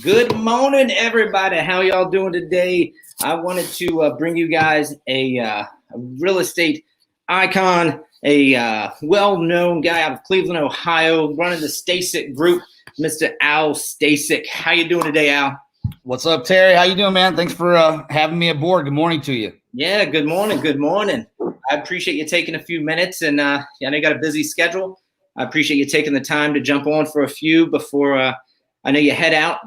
Good morning, everybody. How y'all doing today? I wanted to bring you guys a real estate icon, a well-known guy out of Cleveland, Ohio, running the Stasic Group, Mr. Al Stasic. How you doing today, Al? What's up, Terry? How you doing, man? Thanks for having me aboard. Good morning to you. Yeah, good morning. Good morning. I appreciate you taking a few minutes, and I know you got a busy schedule. I appreciate you taking the time to jump on for a few before I know you head out.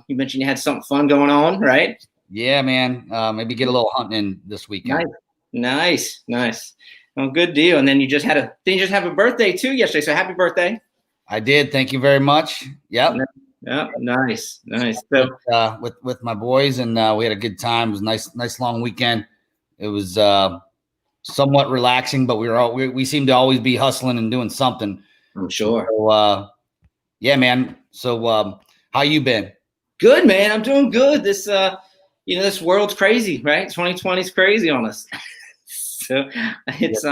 You mentioned you had something fun going on, right? Yeah, man. Maybe get a little hunting in this weekend. Nice. Well, good deal. And then you just have a birthday too yesterday. So happy birthday. I did. Thank you very much. Yep. Yeah. Nice. So with my boys, and we had a good time. It was a nice long weekend. It was somewhat relaxing, but we seem to always be hustling and doing something. I'm sure. So, yeah, man. So how you been? Good, man. I'm doing good. This this world's crazy, right? 2020 is crazy on us. So it's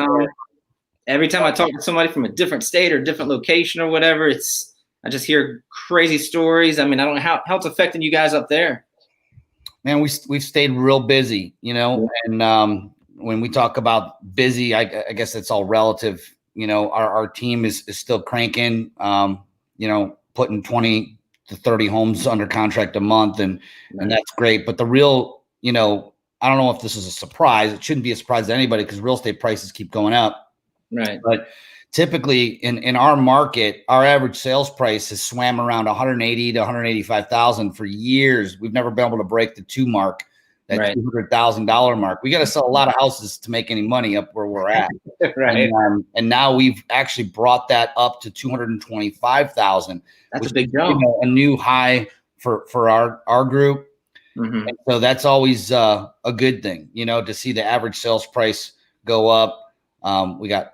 every time I talk to somebody from a different state or different location or whatever, I just hear crazy stories. I mean, I don't know how it's affecting you guys up there. Man, we've stayed real busy, and when we talk about busy, I guess it's all relative. Our team is still cranking, putting 20 to 30 homes under contract a month, and that's great. But the real, I don't know if this is a surprise. It shouldn't be a surprise to anybody because real estate prices keep going up. Right. But typically in our market, our average sales price has swam around 180 to 185,000 for years. We've never been able to break the $2 mark, that right. $200,000 mark. We got to sell a lot of houses to make any money up where we're at. Right. And now we've actually brought that up to 225,000. That's a big jump. A new high for our group. Mm-hmm. And so that's always a good thing, to see the average sales price go up. We got,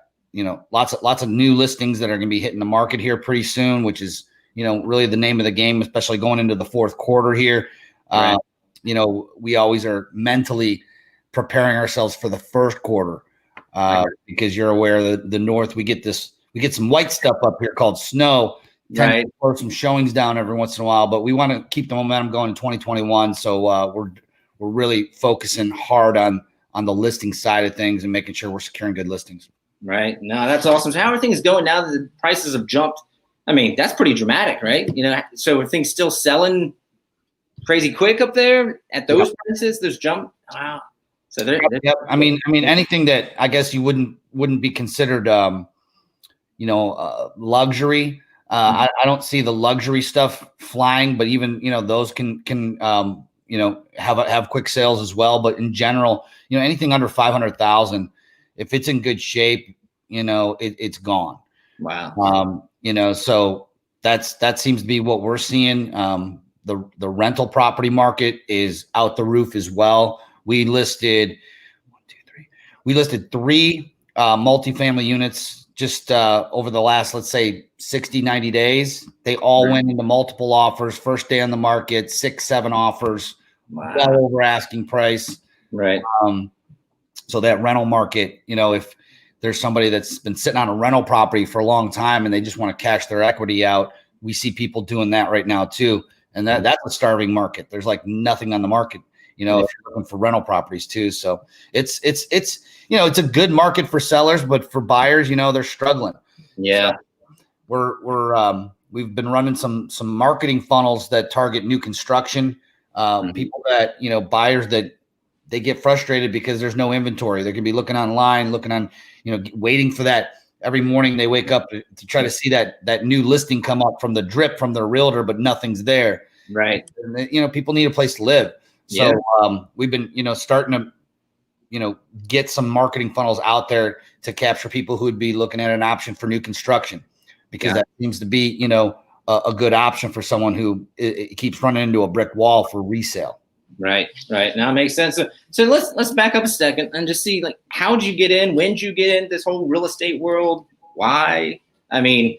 lots of new listings that are going to be hitting the market here pretty soon, which is, really the name of the game, especially going into the fourth quarter here. Right. We always are mentally preparing ourselves for the first quarter because you're aware that the North, we get some white stuff up here called snow. Right. Or some showings down every once in a while, but we want to keep the momentum going in 2021. So we're really focusing hard on the listing side of things and making sure we're securing good listings. Right. No, that's awesome. So how are things going now that the prices have jumped? I mean, that's pretty dramatic, right? So are things still selling crazy quick up there at those prices? There's jump. Wow. So they're yep. I mean, anything that I guess you wouldn't be considered, luxury. I don't see the luxury stuff flying, but even, those can have quick sales as well. But in general, anything under 500,000, if it's in good shape, it's gone. Wow. So that seems to be what we're seeing. The rental property market is out the roof as well. We listed 3 multifamily units just over the last, let's say 60, 90 days. They all went into multiple offers, first day on the market, 6, 7 offers, well over asking price. Right. So that rental market, if there's somebody that's been sitting on a rental property for a long time and they just want to cash their equity out, we see people doing that right now too. And that's a starving market. There's like nothing on the market, if you're looking for rental properties too. So it's a good market for sellers, but for buyers, they're struggling. Yeah. So we've been running some marketing funnels that target new construction, people that, buyers that they get frustrated because there's no inventory. They're going to be looking online, waiting for that. Every morning they wake up to try to see that new listing come up from the drip from their realtor, but nothing's there. Right. And, people need a place to live. So we've been, starting to, get some marketing funnels out there to capture people who would be looking at an option for new construction, because that seems to be, a good option for someone who it keeps running into a brick wall for resale. Right. Now it makes sense. So let's back up a second and just see, like, how'd you get in? When'd you get in this whole real estate world? Why? I mean,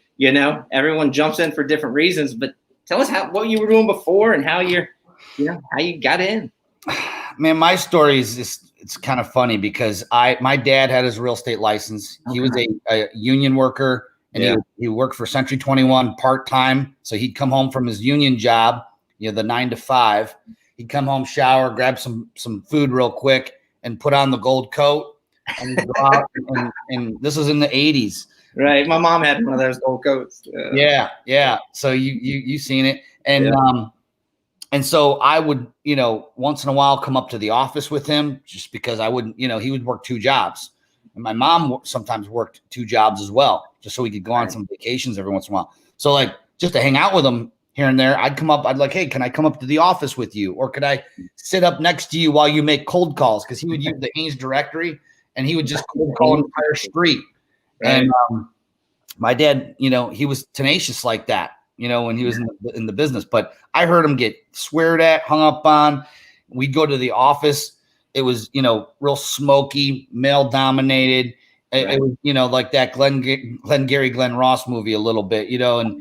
everyone jumps in for different reasons, but tell us what you were doing before and how how you got in. Man, my story is it's kind of funny because my dad had his real estate license. Okay. He was a union worker, and he worked for Century 21 part-time. So he'd come home from his union job, the 9 to 5. He'd come home, shower, grab some food real quick, and put on the gold coat. And he'd go out, and this was in the 80s. Right. My mom had one of those gold coats. Yeah. So you seen it. And and so I would, once in a while come up to the office with him, just because I wouldn't, he would work 2 jobs. And my mom sometimes worked 2 jobs as well, just so we could go on some vacations every once in a while. So like, just to hang out with him here and there, I'd come up, I'd like, hey, can I come up to the office with you? Or could I sit up next to you while you make cold calls? Because he would use the Haynes directory, and he would just cold call an entire street. Right. And my dad, he was tenacious like that, when he was in the business. But I heard him get sweared at, hung up on. We'd go to the office. It was, real smoky, male dominated. It was, like that Glenn Ross movie a little bit, and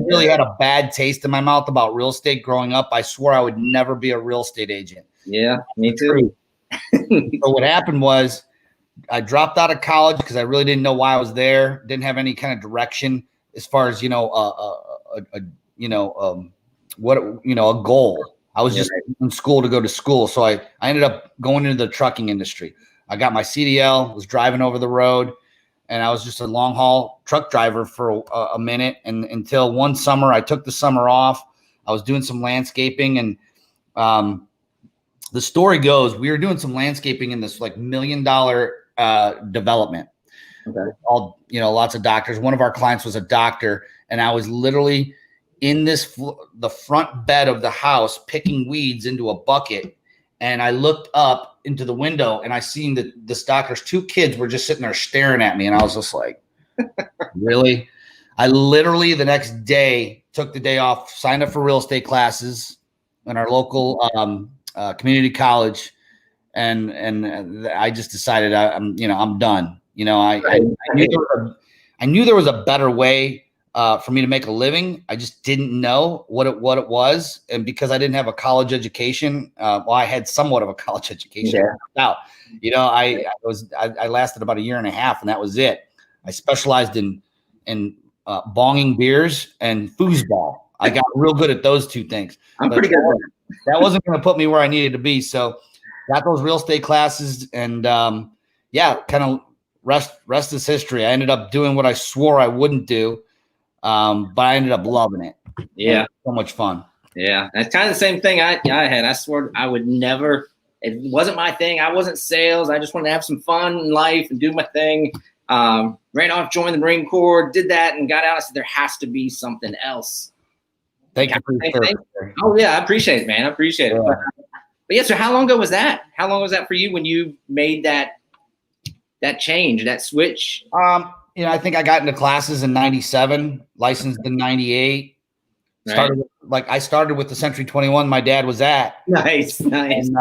really had a bad taste in my mouth about real estate growing up. I swore I would never be a real estate agent. Yeah, me too. So what happened was I dropped out of college because I really didn't know why I was there. Didn't have any kind of direction as far as, a goal. I was just in school to go to school. So I ended up going into the trucking industry. I got my CDL, was driving over the road, and I was just a long haul truck driver for a minute. And until one summer, I took the summer off. I was doing some landscaping, and the story goes, we were doing some landscaping in this like $1 million development. Okay. All, lots of doctors. One of our clients was a doctor, and I was literally in the front bed of the house picking weeds into a bucket. And I looked up into the window, and I seen that this doctor's 2 kids were just sitting there staring at me. And I was just like, really? I literally the next day took the day off, signed up for real estate classes in our local community college. And I just decided I'm done. I knew there was a better way for me to make a living. I just didn't know what it was. And because I didn't have a college education, I had somewhat of a college education. I lasted about 1.5 years, and that was it. I specialized in bonging beers and foosball. I got real good at those 2 things. I'm pretty good. That wasn't going to put me where I needed to be. So got those real estate classes, and kind of rest is history. I ended up doing what I swore I wouldn't do. But I ended up loving it. Yeah. So much fun. Yeah. That's kind of the same thing I had. I swore I would never, it wasn't my thing. I wasn't sales. I just wanted to have some fun in life and do my thing. Ran off, joined the Marine Corps, did that, and got out. I said, there has to be something else. Thank you for your service. Oh yeah. I appreciate it, man. I appreciate it. But yeah, so how long ago was that? How long was that for you when you made that change, that switch? I think I got into classes in 97, licensed in 98. Right. I started with the Century 21 my dad was at. Nice. And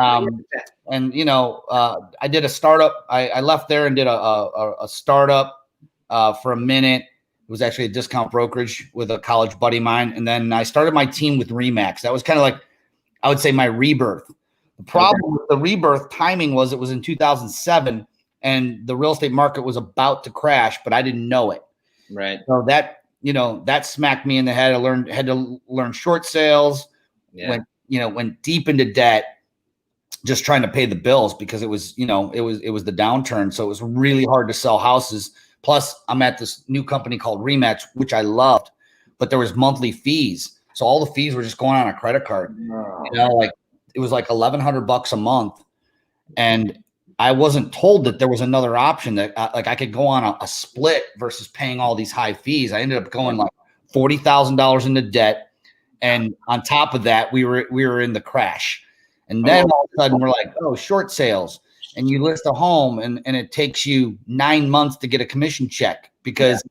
I did a startup. I left there and did a startup for a minute. It was actually a discount brokerage with a college buddy of mine. And then I started my team with Remax. That was kind of like, I would say, my rebirth. The problem with the rebirth timing was it was in 2007. And the real estate market was about to crash, but I didn't know it. Right. So that smacked me in the head. I had to learn short sales. Yeah. Went deep into debt, just trying to pay the bills because it was the downturn. So it was really hard to sell houses. Plus, I'm at this new company called Rematch, which I loved, but there was monthly fees. So all the fees were just going on a credit card. Oh. It was like $1,100 a month, and I wasn't told that there was another option that I could go on a split versus paying all these high fees. I ended up going like $40,000 into debt. And on top of that, we were in the crash. And then all of a sudden we're like, short sales. And you list a home and it takes you 9 months to get a commission check because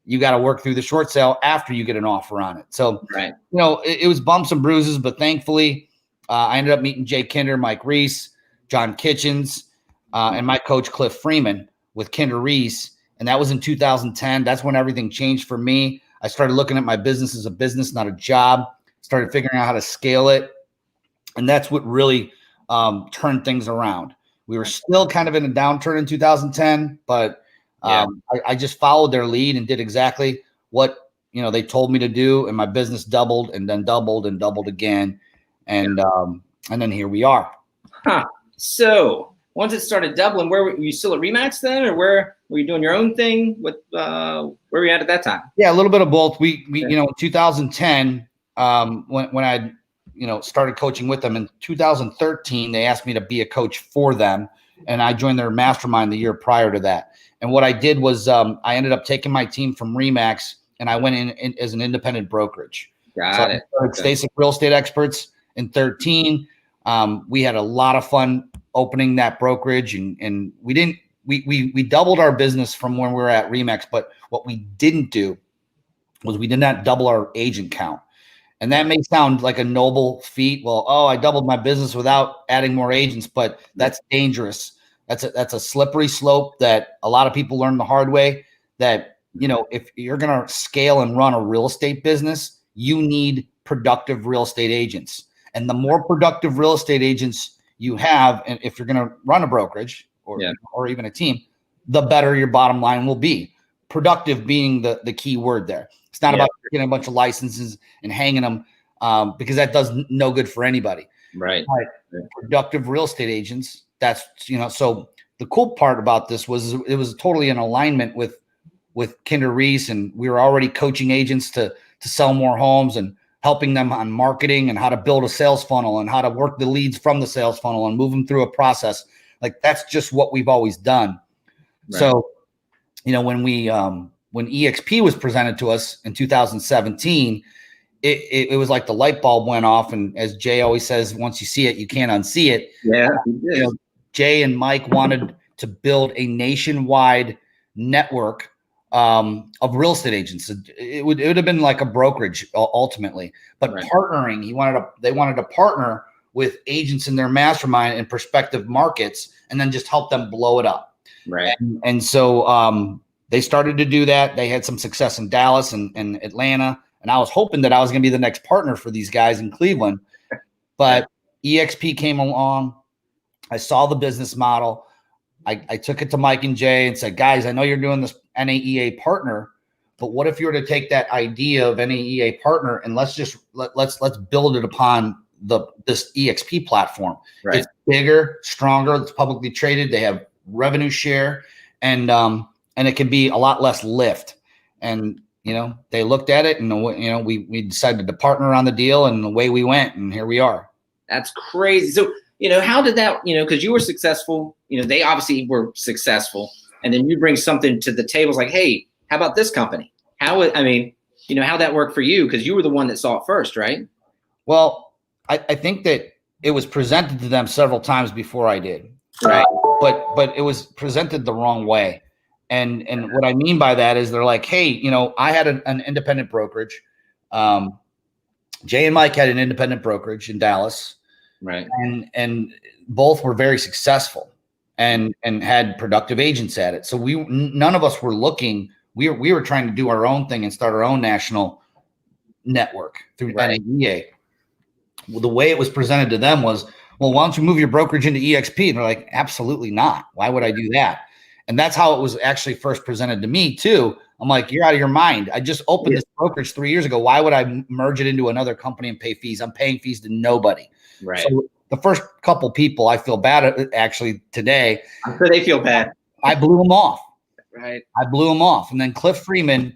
you got to work through the short sale after you get an offer on it. So, it was bumps and bruises, but thankfully I ended up meeting Jay Kinder, Mike Reese, John Kitchens, and my coach, Cliff Freeman, with Kinder Reese. And that was in 2010. That's when everything changed for me. I started looking at my business as a business, not a job. Started figuring out how to scale it. And that's what really turned things around. We were still kind of in a downturn in 2010, but I just followed their lead and did exactly what they told me to do, and my business doubled and then doubled and doubled again. And then here we are. Huh. So once it started doubling, where were you still at Remax then, or where were you doing your own thing? Where were you at that time? Yeah, a little bit of both. We in 2010, when I started coaching with them in 2013, they asked me to be a coach for them, and I joined their mastermind the year prior to that. And what I did was I ended up taking my team from Remax, and I went in as an independent brokerage. Got it. Stasic Real Estate Experts in 13. We had a lot of fun opening that brokerage, and we doubled our business from when we were at Remax. But what we didn't do was we did not double our agent count. And that may sound like a noble feat. Well, I doubled my business without adding more agents, but that's dangerous. That's a slippery slope that a lot of people learn the hard way, that, if you're going to scale and run a real estate business, you need productive real estate agents. And the more productive real estate agents you have, and if you're going to run a brokerage or even a team, the better your bottom line will be. Productive being the key word there. It's not about getting a bunch of licenses and hanging them, because that does no good for anybody. Right. Productive real estate agents. That's, so the cool part about this was it was totally in alignment with Kinder Reese, and we were already coaching agents to sell more homes and helping them on marketing and how to build a sales funnel and how to work the leads from the sales funnel and move them through a process. Like, that's just what we've always done. Right. So, when EXP was presented to us in 2017, it was like the light bulb went off. And as Jay always says, once you see it, you can't unsee it. Yeah. Jay and Mike wanted to build a nationwide network of real estate agents. It would have been like a brokerage ultimately, but partnering. They wanted to partner with agents in their mastermind in prospective markets, and then just help them blow it up. Right. And so they started to do that. They had some success in Dallas and Atlanta, and I was hoping that I was going to be the next partner for these guys in Cleveland. But EXP came along. I saw the business model. I took it to Mike and Jay and said, guys, I know you're doing this NAEA partner, but what if you were to take that idea of NAEA partner and let's build it upon this EXP platform. Right. It's bigger, stronger, it's publicly traded, they have revenue share, and it can be a lot less lift. And they looked at it, and we decided to partner on the deal, and away we went, and here we are. That's crazy. So how did that, because you were successful, they obviously were successful, and then you bring something to the table. It's like, hey, how about this company? How'd that work for you? Because you were the one that saw it first, right? Well, I think that it was presented to them several times before I did, right? But it was presented the wrong way. And what I mean by that is they're like, hey, I had an independent brokerage. Jay and Mike had an independent brokerage in Dallas. Right. And both were very successful and had productive agents at it. So none of us were looking. We were trying to do our own thing and start our own national network through NAEA. Well, the way it was presented to them was, well, why don't you move your brokerage into EXP? And they're like, absolutely not. Why would I do that? And that's how it was actually first presented to me too. I'm like, you're out of your mind. I just opened this brokerage 3 years ago. Why would I merge it into another company and pay fees? I'm paying fees to nobody. Right. So the first couple people, I feel bad at actually today. I'm sure they feel bad. I blew them off. Right. I blew them off. And then Cliff Freeman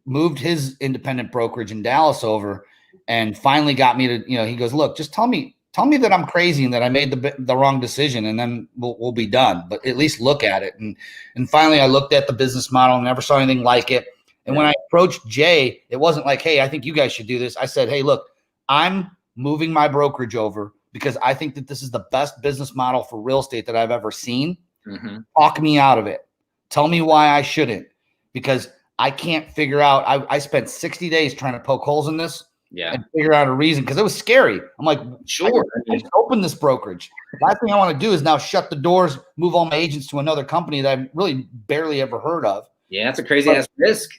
moved his independent brokerage in Dallas over, and finally got me to, he goes, look, just tell me that I'm crazy and that I made the wrong decision, and then we'll be done. But at least look at it. And finally I looked at the business model and never saw anything like it. And when I approached Jay, it wasn't like, hey, I think you guys should do this. I said, hey, look, I'm moving my brokerage over because I think that this is the best business model for real estate that I've ever seen. Mm-hmm. Talk me out of it. Tell me why I shouldn't, because I can't figure out. I spent 60 days trying to poke holes in this. Yeah. And figure out a reason, because it was scary. I'm like, sure, I just open this brokerage. Last thing I want to do is now shut the doors, move all my agents to another company that I've really barely ever heard of. Yeah, that's a crazy ass risk.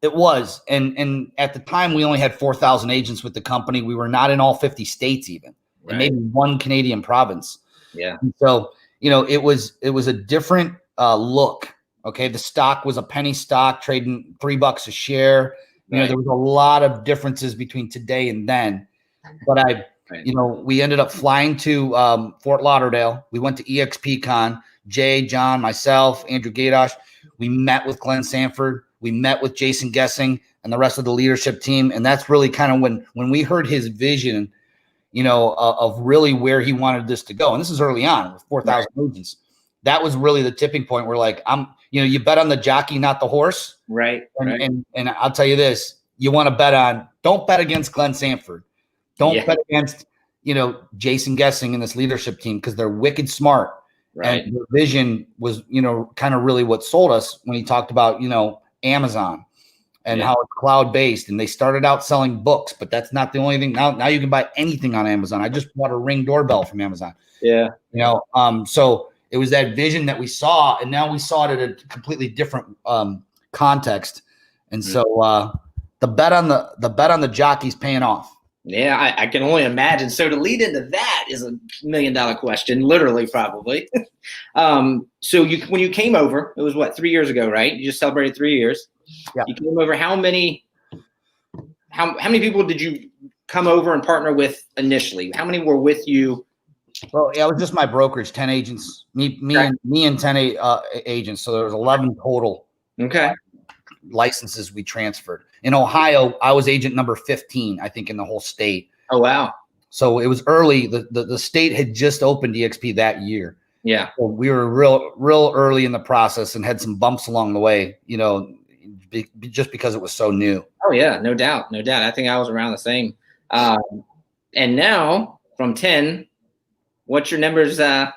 It was. And at the time we only had 4,000 agents with the company. We were not in all 50 states even, and maybe one Canadian province. Yeah. And so, it was a different look. Okay. The stock was a penny stock, trading $3 a share. You know, there was a lot of differences between today and then. But you know, we ended up flying to Fort Lauderdale. We went to EXPCon. Jay, John, myself, Andrew Gaydosh. We met with Glenn Sanford. We met with Jason Gessing and the rest of the leadership team. And that's really kind of when we heard his vision, you know, of really where he wanted this to go. And this is early on with 4,000 agents. That was really the tipping point where, like, you know, you bet on the jockey, not the horse. Right. And I'll tell you this, you want to bet on, don't bet against Glenn Sanford. Don't bet against, you know, Jason Gessing and this leadership team, because they're wicked smart. Right. And their vision was, you know, kind of really what sold us when he talked about, you know, Amazon and how it's cloud-based. And they started out selling books, but that's not the only thing. Now you can buy anything on Amazon. I just bought a Ring doorbell from Amazon. Yeah. You know, so it was that vision that we saw, and now we saw it at a completely different context. And so the bet on the jockey's paying off. Yeah, I can only imagine. So to lead into that is $1 million question, literally, probably. So when you came over, it was what, 3 years ago, right? You just celebrated 3 years. Yeah. You came over. How many people did you come over and partner with initially? How many were with you? Well, yeah, it was just my brokerage, 10 agents, me and 10 agents. So there was 11 total. Okay. Licenses we transferred. In Ohio, I was agent number 15, I think, in the whole state. Oh, wow. So it was early. The state had just opened EXP that year. Yeah. So we were real early in the process and had some bumps along the way, you know, just because it was so new. Oh, yeah, no doubt. No doubt. I think I was around the same. And now from 10, what's your numbers? Well,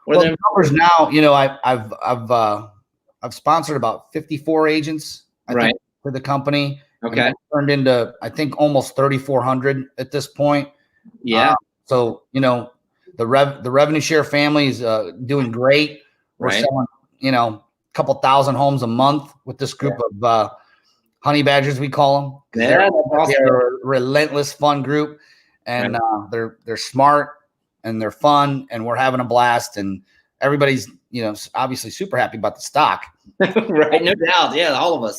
the numbers now, you know, I've sponsored about 54 agents, I think, for the company. Okay. Turned into, I think, almost 3,400 at this point. Yeah. So, you know, the revenue share family is doing great. We're selling, you know, a couple thousand homes a month with this group of honey badgers, we call them. Yeah, they're a relentless, fun group, and they're smart and they're fun, and we're having a blast, and everybody's, you know, obviously super happy about the stock. Right, no doubt. Yeah, all of us.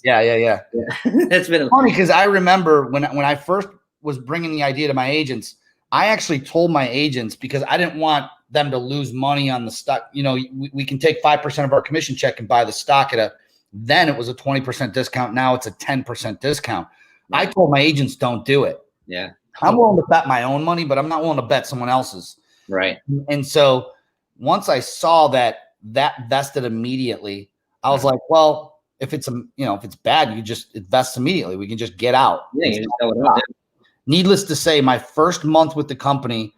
Yeah. It's been funny because I remember when I first was bringing the idea to my agents, I actually told my agents, because I didn't want them to lose money on the stock. You know, we can take 5% of our commission check and buy the stock then it was a 20% discount. Now it's a 10% discount. Right. I told my agents, don't do it. Yeah. I'm willing to bet my own money, but I'm not willing to bet someone else's. Right. And so once I saw that vested immediately, I was like, well, if it's bad, you just invest immediately. We can just get out. Yeah, you just tell it out. Needless to say, my first month with the company,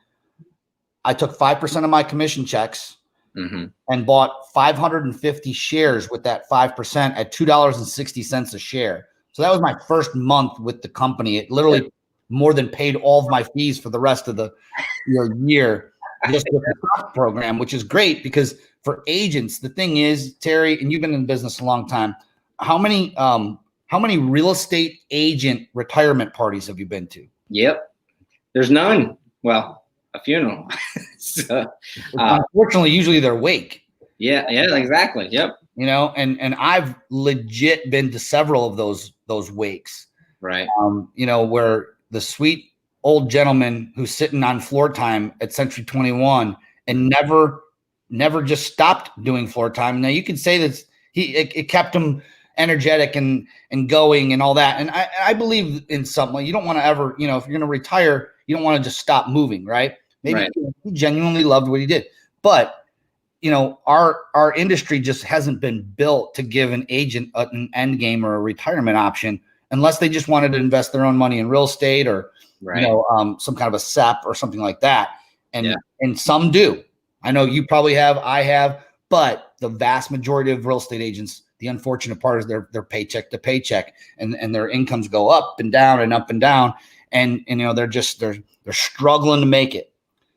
I took 5% of my commission checks and bought 550 shares with that 5% at $2.60 a share. So that was my first month with the company. It literally more than paid all of my fees for the rest of the year. Just with the stock program, which is great, because for agents, the thing is, Terry, and you've been in business a long time, how many real estate agent retirement parties have you been to? Yep. There's none. Well, a funeral. So, unfortunately, usually they're wake. Yeah, exactly. Yep. You know, and I've legit been to several of those wakes. Right. You know, where the sweet old gentleman who's sitting on floor time at Century 21 and never just stopped doing floor time. Now you could say that it kept him energetic and going and all that. And I believe in something. You don't want to ever, you know, if you're going to retire, you don't want to just stop moving, right? Maybe he genuinely loved what he did. But, you know, our industry just hasn't been built to give an agent an end game or a retirement option unless they just wanted to invest their own money in real estate or, you know, some kind of a SEP or something like that. And some do. I know you probably have, I have, but the vast majority of real estate agents, the unfortunate part is they're paycheck to paycheck, and their incomes go up and down and up and down. And you know, they're struggling to make it.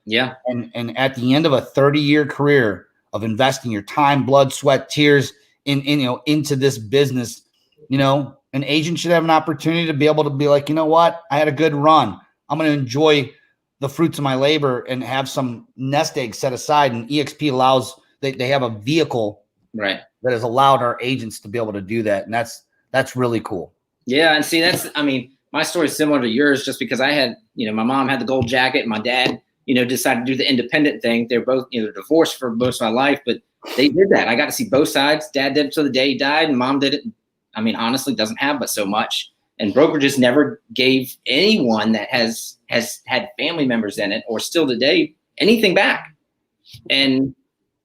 Yeah. And at the end of a 30-year career of investing your time, blood, sweat, tears into this business, you know, an agent should have an opportunity to be able to be like, you know what, I had a good run. I'm going to enjoy the fruits of my labor and have some nest eggs set aside. And EXP allows, they have a vehicle that has allowed our agents to be able to do that. And that's really cool. Yeah. And see, I mean, my story is similar to yours just because I had, my mom had the gold jacket and my dad, decided to do the independent thing. They're both, divorced for most of my life, but they did that. I got to see both sides. Dad did it till the day he died, and mom did it. I mean, honestly, doesn't have but so much. And brokerages never gave anyone that has had family members in it or still today anything back. And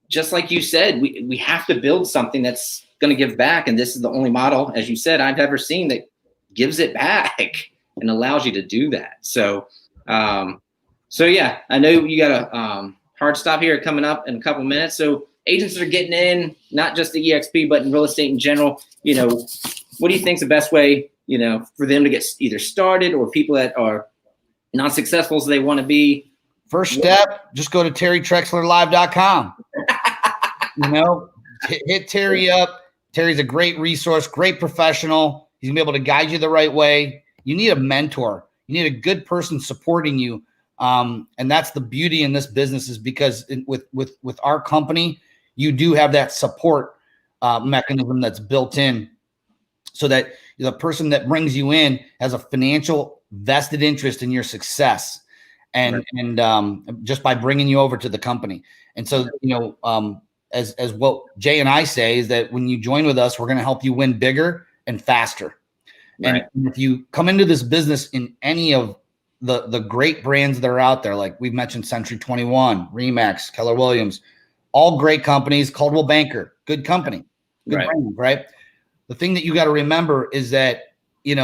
just like you said, we have to build something that's going to give back. And this is the only model, as you said, I've ever seen that gives it back and allows you to do that. So, yeah, I know you got a hard stop here coming up in a couple minutes. So agents that are getting in, not just the EXP, but in real estate in general, what do you think is the best way, for them to get either started or people that are not successful as they want to be? First step, just go to TerryTrexlerLive.com. Hit Terry up. Terry's a great resource, great professional. He's gonna be able to guide you the right way. You need a mentor. You need a good person supporting you. And that's the beauty in this business, is because with our company, you do have that support mechanism that's built in, so that the person that brings you in has a financial vested interest in your success, and just by bringing you over to the company. And so, as what Jay and I say is that when you join with us, we're going to help you win bigger and faster. Right. And if you come into this business in any of the great brands that are out there, like we've mentioned, Century 21, Remax, Keller Williams, all great companies, Coldwell Banker, good company, good brand, right? The thing that you got to remember is that, it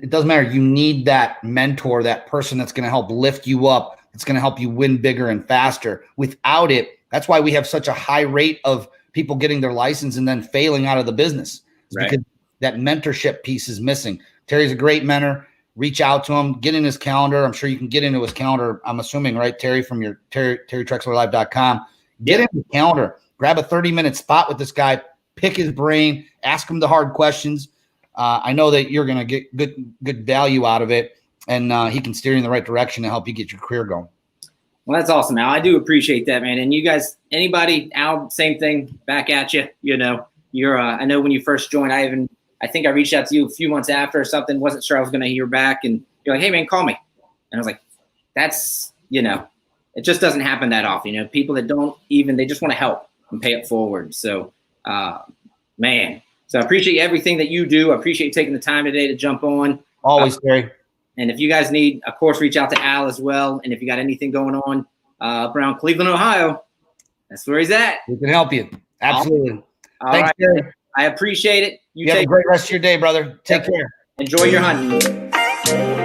doesn't matter. You need that mentor, that person that's going to help lift you up. It's going to help you win bigger and faster. Without it, that's why we have such a high rate of people getting their license and then failing out of the business. Because that mentorship piece is missing. Terry's a great mentor. Reach out to him, get in his calendar. I'm sure you can get into his calendar. I'm assuming, right, Terry, from your TerryTrexlerLive.com. Get in his calendar. Grab a 30-minute spot with this guy. Pick his brain. Ask him the hard questions. I know that you're going to get good value out of it, and he can steer you in the right direction to help you get your career going. Well, that's awesome, Al. I do appreciate that, man. And you guys, anybody, Al, same thing, back at you. You're. I know when you first joined, I think I reached out to you a few months after or something. Wasn't sure I was going to hear back, and you're like, "Hey, man, call me." And I was like, "That's it just doesn't happen that often." People that they just want to help and pay it forward. So, man. So I appreciate everything that you do. I appreciate you taking the time today to jump on. Always, Terry. And if you guys need, of course, reach out to Al as well. And if you got anything going on around Cleveland, Ohio, that's where he's at. We can help you. Absolutely. Thanks, right. Terry. I appreciate it. You have a great rest of your day, brother. Take care. Enjoy your hunt.